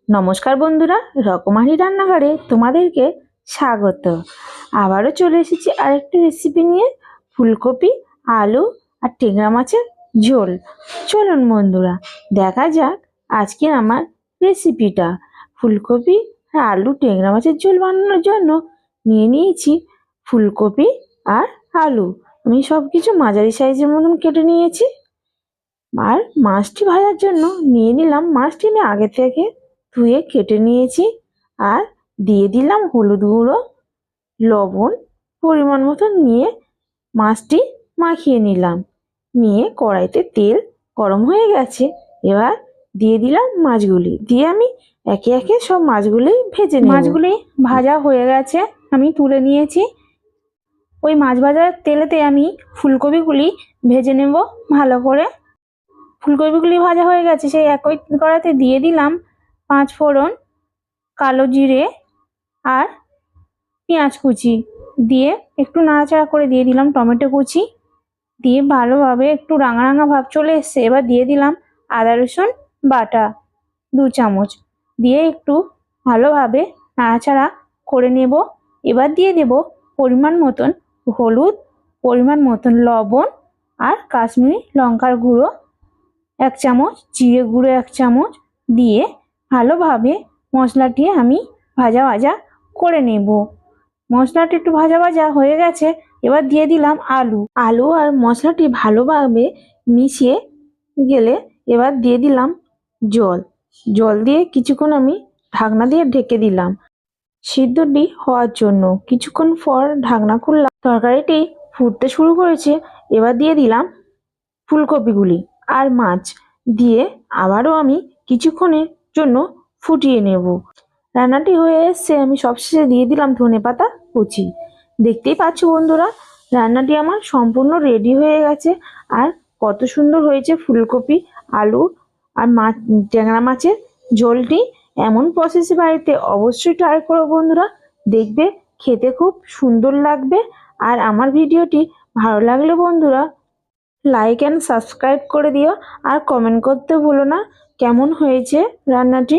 নমস্কার বন্ধুরা, রকমারি রান্নাঘরে তোমাদেরকে স্বাগত। আবারও চলে এসেছি আরেকটি রেসিপি নিয়ে, ফুলকপি, আলু আর ট্যাংরা মাছের ঝোল। চলুন বন্ধুরা দেখা যাক আজকে আমার রেসিপিটা। ফুলকপি আর আলু ট্যাংরা মাছের ঝোল বানানোর জন্য নিয়ে নিয়েছি ফুলকপি আর আলু। আমি সব কিছু মাঝারি সাইজের মতন কেটে নিয়েছি। আর মাছটি ভাজার জন্য নিয়ে নিলাম, মাছটি আমি আগে থেকে ধুয়ে কেটে নিয়েছি। আর দিয়ে দিলাম হলুদ গুঁড়ো, লবণ পরিমাণ মতন নিয়ে মাছটি মাখিয়ে নিলাম। নিয়ে কড়াইতে তেল গরম হয়ে গেছে, এবার দিয়ে দিলাম মাছগুলি। দিয়ে আমি একে একে সব মাছগুলি ভেজে নেব। মাছগুলি ভাজা হয়ে গেছে, আমি তুলে নিয়েছি। ওই মাছ ভাজার তেলেতে আমি ফুলকপিগুলি ভেজে নেব ভালো করে। ফুলকপিগুলি ভাজা হয়ে গেছে, সেই একই কড়াইতে দিয়ে দিলাম 5 ফোড়ন, কালো জিরে আর পেঁয়াজ কুচি। দিয়ে একটু নাড়াচাড়া করে দিয়ে দিলাম টমেটো কুচি। দিয়ে ভালোভাবে একটু রাঙা রাঙা ভাব চলে এসছে, এবার দিয়ে দিলাম আদা রসুন বাটা 2 চামচ। দিয়ে একটু ভালোভাবে নাড়াচাড়া করে নেব। এবার দিয়ে দেব পরিমাণ মতন হলুদ, পরিমাণ মতন লবণ আর কাশ্মীরি লঙ্কার গুঁড়ো 1 চামচ, জিরে গুঁড়ো 1 চামচ দিয়ে ভালোভাবে মশলাটি আমি ভাজা ভাজা করে নেব। মশলাটি একটু ভাজা ভাজা হয়ে গেছে, এবার দিয়ে দিলাম আলু আর মশলাটি ভালোভাবে মিশিয়ে গেলে এবার দিয়ে দিলাম জল দিয়ে কিছুক্ষণ আমি ঢাকনা দিয়ে ঢেকে দিলাম সিদ্ধটি হওয়ার জন্য। কিছুক্ষণ পর ঢাকনা খুললাম, তরকারিটি ফুটতে শুরু করেছে। এবার দিয়ে দিলাম ফুলকপিগুলি আর মাছ দিয়ে আবারও আমি কিছুক্ষণের জন্য ফুটিয়ে নেব। রান্নাটি হয়ে এসছে, আমি সবশেষে দিয়ে দিলাম ধনেপাতা কুচি। দেখতেই পাচ্ছ বন্ধুরা, রান্নাটি আমার সম্পূর্ণ রেডি হয়ে গেছে। আর কত সুন্দর হয়েছে ফুলকপি, আলু আর ট্যাংরা মাছের ঝোলটি। এমন প্রসেসে বাড়িতে অবশ্যই ট্রাই করো বন্ধুরা, দেখবে খেতে খুব সুন্দর লাগবে। আর আমার ভিডিওটি ভালো লাগলে বন্ধুরা লাইক অ্যান্ড সাবস্ক্রাইব করে দিও, আর কমেন্ট করতে ভুলো না কেমন হয়েছে রান্নাটি।